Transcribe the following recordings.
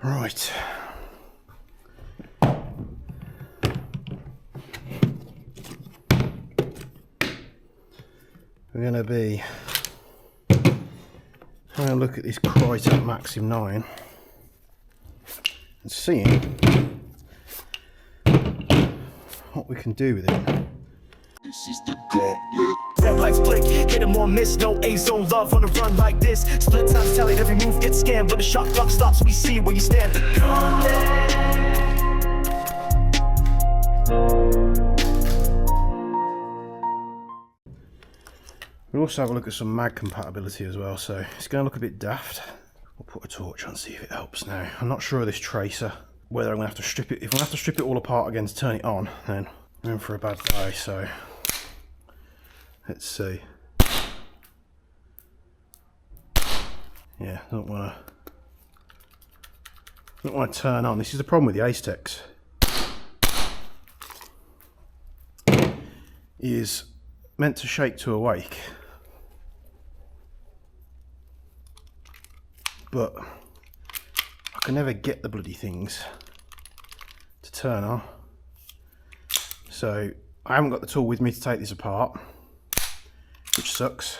Right. We're going to be having a look at this Krytac Maxim 9 and seeing what we can do with it. This is the Gauntlet. Red lights blink, hit him or miss, no A-zone love on a run like this. Split times telling every move gets scammed, but the shot clock stops, we see where you stand. The Gauntlet. We'll also have a look at some mag compatibility as well, so it's going to look a bit daft. We'll put a torch on, see if it helps now. I'm not sure of this tracer, whether I'm going to have to strip it. If I'm going to have to strip it all apart again to turn it on, then I'm in for a bad day, so let's see. Yeah, don't want to turn on. This is the problem with the Aztecs. Is meant to shake to awake, but I can never get the bloody things to turn on. So I haven't got the tool with me to take this apart, which sucks.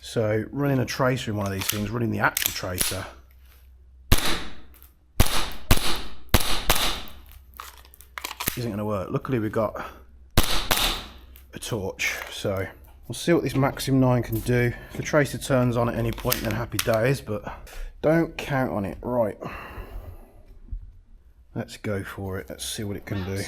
So running a tracer in one of these things, running the actual tracer, isn't going to work. Luckily we've got a torch, so we'll see what this Maxim 9 can do. If the tracer turns on at any point, then happy days, but don't count on it. Right, let's go for it. Let's see what it can do.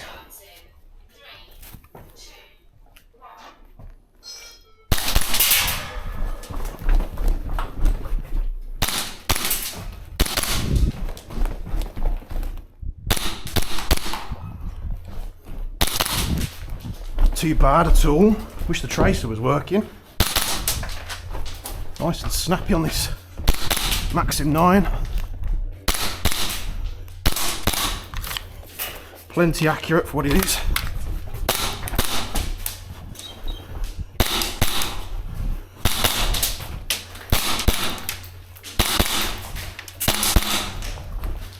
Too bad at all. Wish the tracer was working. Nice and snappy on this Maxim 9. Plenty accurate for what it is.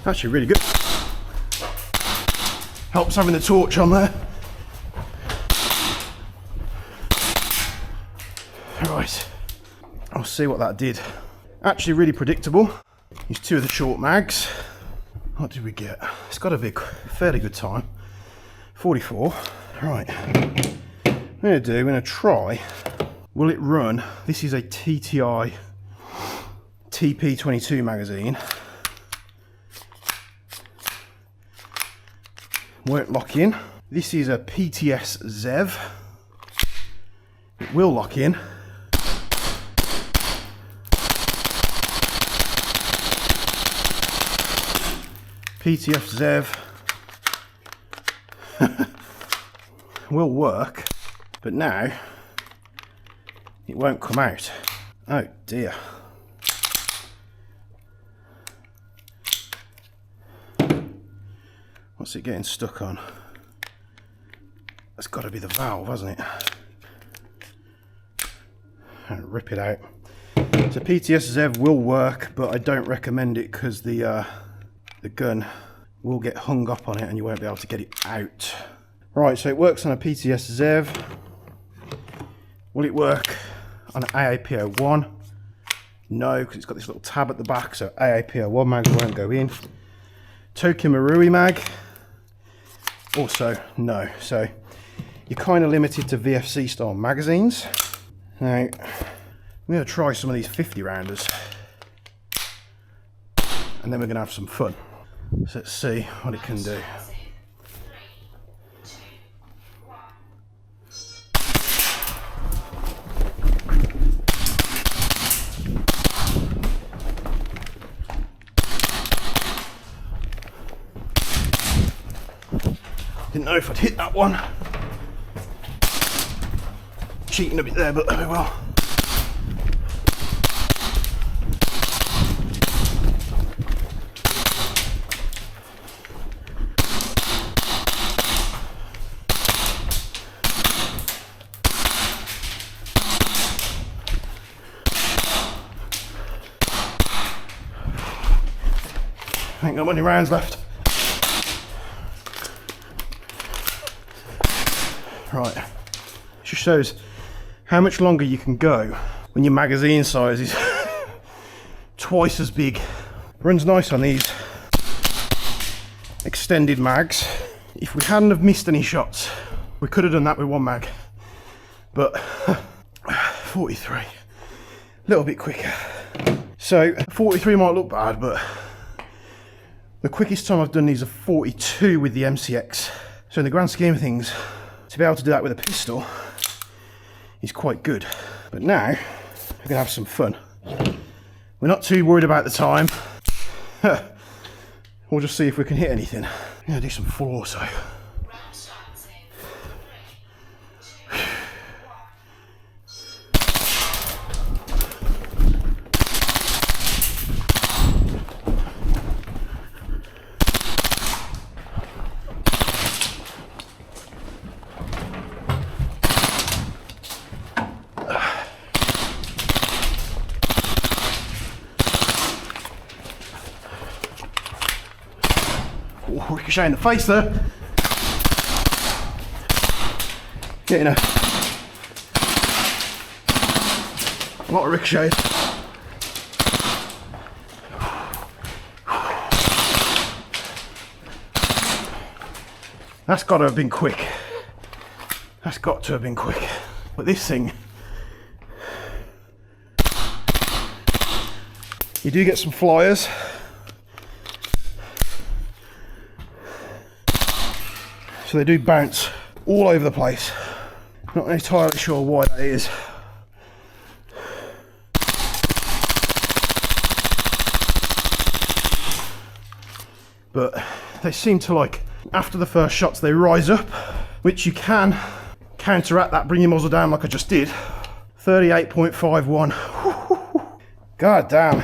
Actually really good. Helps having the torch on there. Right, I'll see what that did. Actually really predictable. Use two of the short mags. What did we get? It's got to be a fairly good time. 44. Right, I'm going to try, will it run? This is a TTI TP22 magazine. Won't lock in. This is a PTS ZEV. It will lock in. PTF ZEV will work, but now it won't come out. Oh dear. What's it getting stuck on? That's got to be the valve, hasn't it? I'll rip it out. So PTS ZEV will work, but I don't recommend it because the gun will get hung up on it and you won't be able to get it out. Right, so it works on a PTS ZEV. Will it work on an AAP01? No, because it's got this little tab at the back, so AAP01 mags won't go in. Tokyo Marui mag? Also no. So you're kind of limited to VFC style magazines. Now, I'm going to try some of these 50 rounders and then we're going to have some fun. So let's see what it can do. Didn't know if I'd hit that one. Cheating a bit there, but oh well. Ain't got many rounds left. Right, it just shows how much longer you can go when your magazine size is twice as big. Runs nice on these extended mags. If we hadn't have missed any shots, we could have done that with one mag, but 43, a little bit quicker. So 43 might look bad, but the quickest time I've done these are 42 with the MCX. So in the grand scheme of things, to be able to do that with a pistol is quite good. But now we're gonna have some fun. We're not too worried about the time. We'll just see if we can hit anything. I'm gonna do some full auto. Oh, ricochet in the face there. Getting a lot of ricochet. That's got to have been quick. That's got to have been quick. But this thing, you do get some flyers. So they do bounce all over the place. Not entirely sure why that is. But they seem to, like, after the first shots they rise up, which you can counteract that, bring your muzzle down like I just did. 38.51. God damn.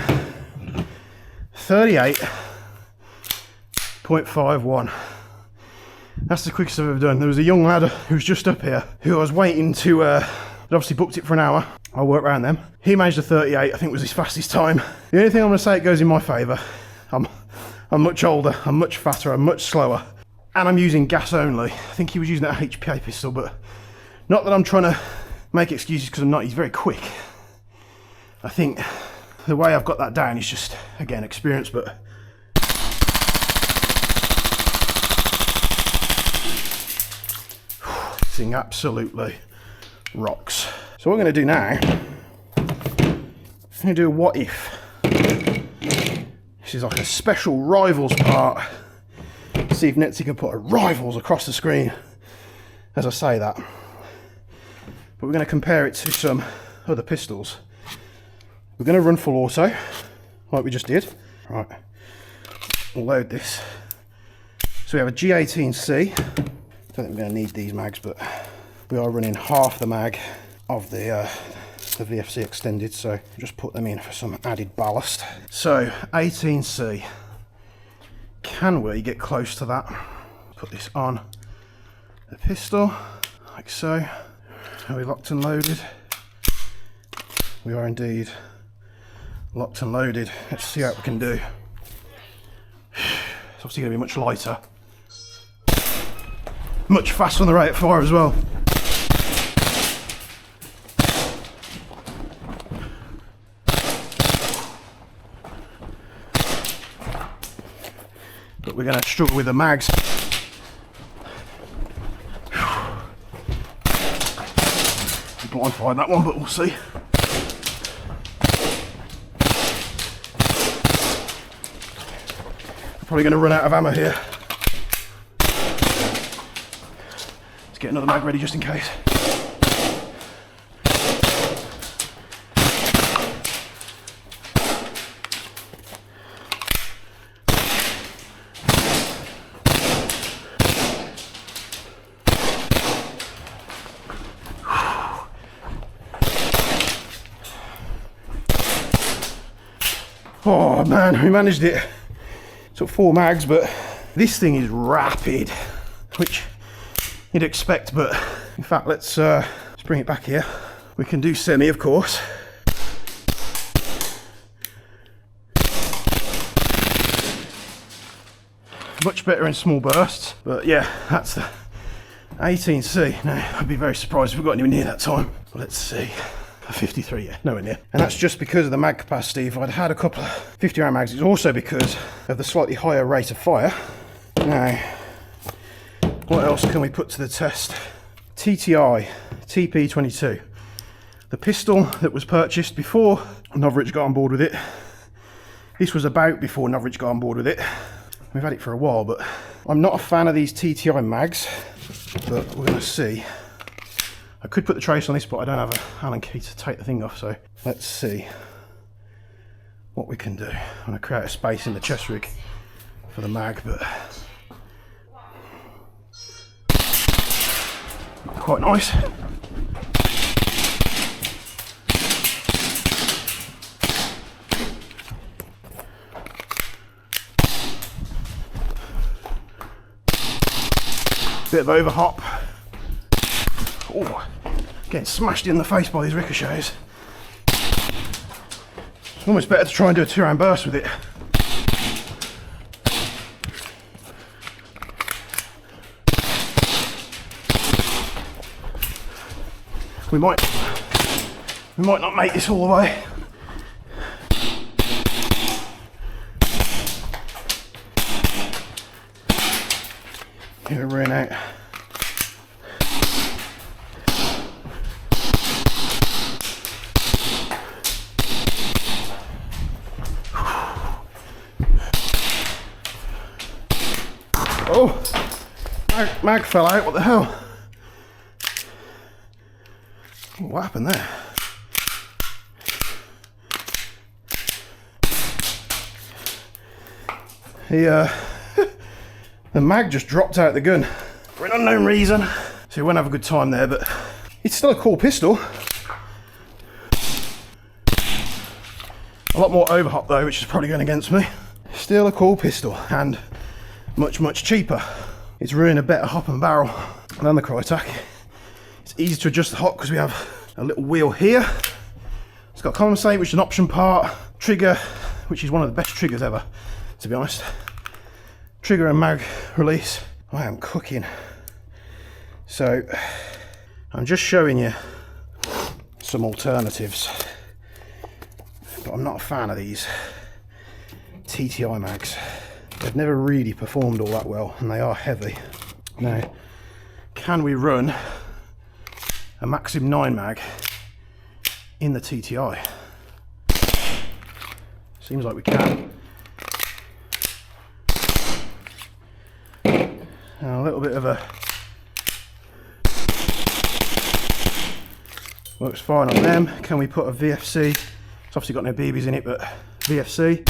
38.51. That's the quickest I've ever done. There was a young lad who's just up here who I was waiting to, I'd obviously booked it for an hour. I'll work around them. He managed a 38, I think was his fastest time. The only thing I'm gonna say it goes in my favor, I'm much older, I'm much fatter, I'm much slower, and I'm using gas only. I think he was using that HPA pistol, but not that I'm trying to make excuses because I'm not, he's very quick. I think the way I've got that down is just, again, experience, but thing absolutely rocks. So what we're going to do now, I'm going to do a what if. This is like a special Rivals part. See if Netsy can put a Rivals across the screen as I say that. But we're going to compare it to some other pistols. We're going to run full auto, like we just did. Right, we'll load this. So we have a G18C. I don't think we're going to need these mags, but we are running half the mag of the VFC extended, so just put them in for some added ballast. So 18C, can we get close to that? Put this on the pistol, like so. Are we locked and loaded? We are indeed locked and loaded. Let's see how we can do. It's obviously going to be much lighter. Much faster on the rate of fire as well. But we're going to struggle with the mags. Blind fired that one, but we'll see. I'm probably going to run out of ammo here. Let's get another mag ready just in case. Oh man, we managed it. Took 4 mags, but this thing is rapid, which you'd expect, but in fact, let's bring it back here. We can do semi, of course. much better in small bursts. But yeah, that's the 18C. Now, I'd be very surprised if we got anywhere near that time. Let's see. 53, yeah, nowhere near. And that's just because of the mag capacity. If I'd had a couple of 50 round mags, it's also because of the slightly higher rate of fire. Now, what else can we put to the test? TTI TP22. The pistol that was purchased before Novrich got on board with it. This was about before Novrich got on board with it. We've had it for a while, but I'm not a fan of these TTI mags, but we're going to see. I could put the trace on this, but I don't have an Allen key to take the thing off, so let's see what we can do. I'm going to create a space in the chest rig for the mag, but quite nice. Bit of overhop. Oh, getting smashed in the face by these ricochets. It's almost better to try and do a 2 round burst with it. We might not make this all the way. Here we're in out. Oh, mag fell out, what the hell? What happened there? The mag just dropped out the gun for an unknown reason. So we won't have a good time there, but it's still a cool pistol. A lot more overhop though, which is probably going against me. Still a cool pistol and much cheaper. It's really a better hop and barrel than the Krytac. It's easy to adjust the hop because we have a little wheel here. It's got compensate, which is an option part. Trigger, which is one of the best triggers ever, to be honest. Trigger and mag release. I am cooking. So I'm just showing you some alternatives, but I'm not a fan of these TTI mags. They've never really performed all that well, and they are heavy. Now, can we run a Maxim 9 mag in the TTI? Seems like we can. Now, a little bit of a works fine on them. Can we put a VFC? It's obviously got no BBs in it, but VFC.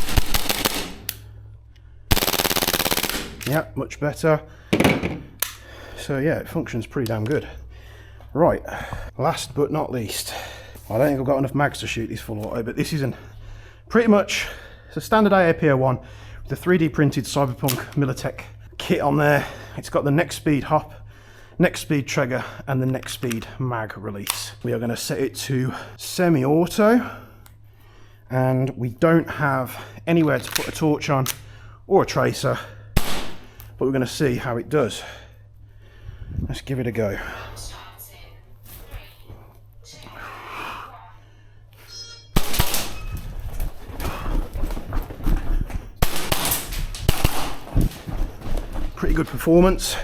Yeah, much better. So yeah, it functions pretty damn good. Right, last but not least, I don't think I've got enough mags to shoot this full auto, but this isn't pretty much, it's a standard AAP01 with a 3D printed Cyberpunk Militech kit on there. It's got the next speed hop, next speed trigger, and the next speed mag release. We are going to set it to semi-auto, and we don't have anywhere to put a torch on or a tracer, but we're going to see how it does. Let's give it a go. Pretty good performance,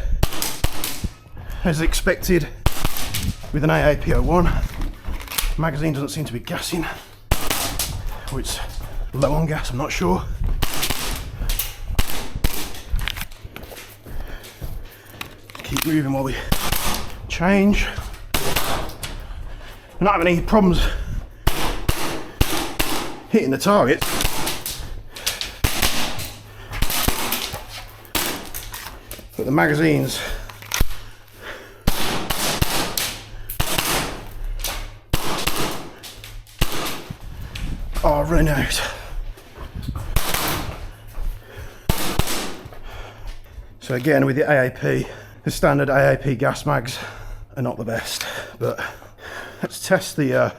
as expected with an AAP01. Magazine doesn't seem to be gassing, or it's low on gas, I'm not sure. Keep moving while we change. We're not having any problems hitting the target. But the magazines are running out. So again, with the AAP, the standard AAP gas mags are not the best, but let's test the, in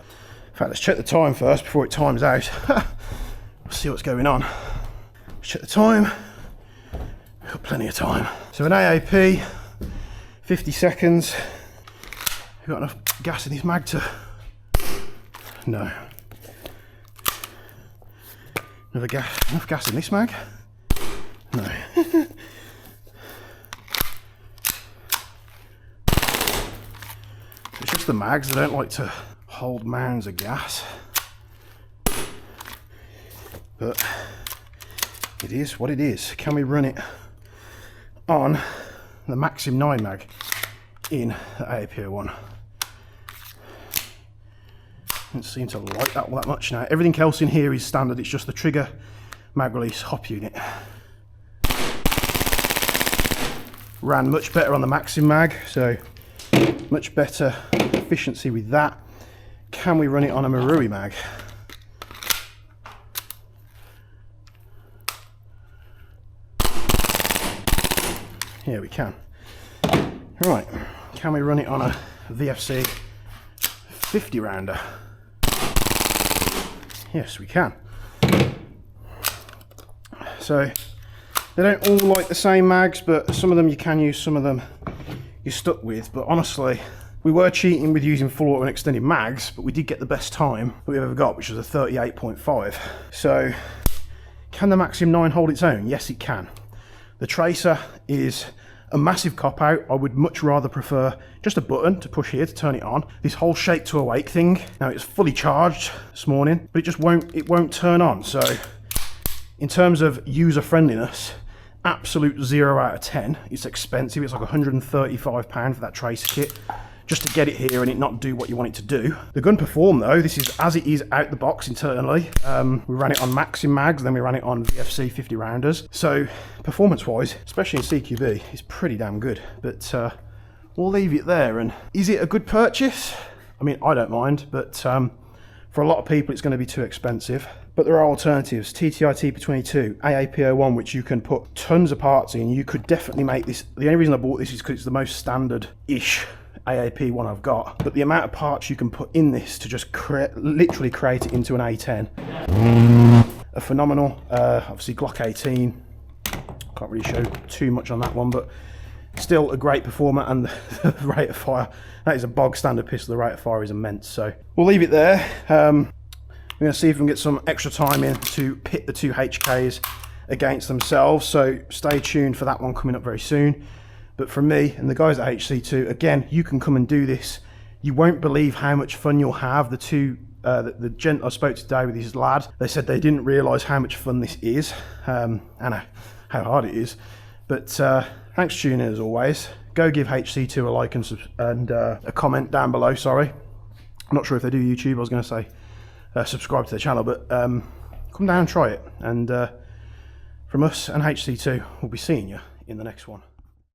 fact, let's check the time first before it times out. We'll see what's going on. Let's check the time. Plenty of time. So an AAP, 50 seconds. We've got enough gas in this mag to... No. Enough gas in this mag? No. It's just the mags, they don't like to hold mounds of gas. But it is what it is. Can we run it on the Maxim 9 mag in the AAP01? Doesn't seem to like that all that much now. Everything else in here is standard, it's just the trigger, mag release, hop unit. Ran much better on the Maxim mag, so much better efficiency with that. Can we run it on a Marui mag? Yeah, we can. Right, can we run it on a VFC 50 rounder? Yes, we can. So they don't all like the same mags, but some of them you can use, some of them you're stuck with. But honestly, we were cheating with using full auto and extended mags, but we did get the best time that we've ever got, which was a 38.5. So can the Maxim 9 hold its own? Yes, it can. The tracer is a massive cop-out. I would much rather prefer just a button to push here to turn it on. This whole shake to awake thing, now it's fully charged this morning, but it won't turn on. So in terms of user friendliness, absolute 0 out of 10. It's expensive, it's like £135 for that tracer kit, just to get it here and it not do what you want it to do. The gun performed though, this is as it is out the box internally. We ran it on Maxim mags, then we ran it on VFC 50 rounders. So performance wise, especially in CQB, it's pretty damn good. But we'll leave it there. And is it a good purchase? I mean, I don't mind, but for a lot of people it's going to be too expensive. But there are alternatives. TTI TP22, AAP01, which you can put tons of parts in. You could definitely make this. The only reason I bought this is because it's the most standard-ish AAP one I've got. But the amount of parts you can put in this to just literally create it into an A10 are phenomenal. Obviously Glock 18, can't really show too much on that one, but still a great performer, and the rate of fire, that is a bog standard pistol, the rate of fire is immense. So we'll leave it there. We're going to see if we can get some extra time in to pit the two HKs against themselves, so stay tuned for that one coming up very soon. But from me and the guys at HC2, again, you can come and do this. You won't believe how much fun you'll have. The two, the gent I spoke to today with his lad, they said they didn't realise how much fun this is, and how hard it is. But thanks for tuning in as always. Go give HC2 a like and a comment down below, sorry. I'm not sure if they do YouTube, I was going to say subscribe to their channel, but come down and try it. And from us and HC2, we'll be seeing you in the next one.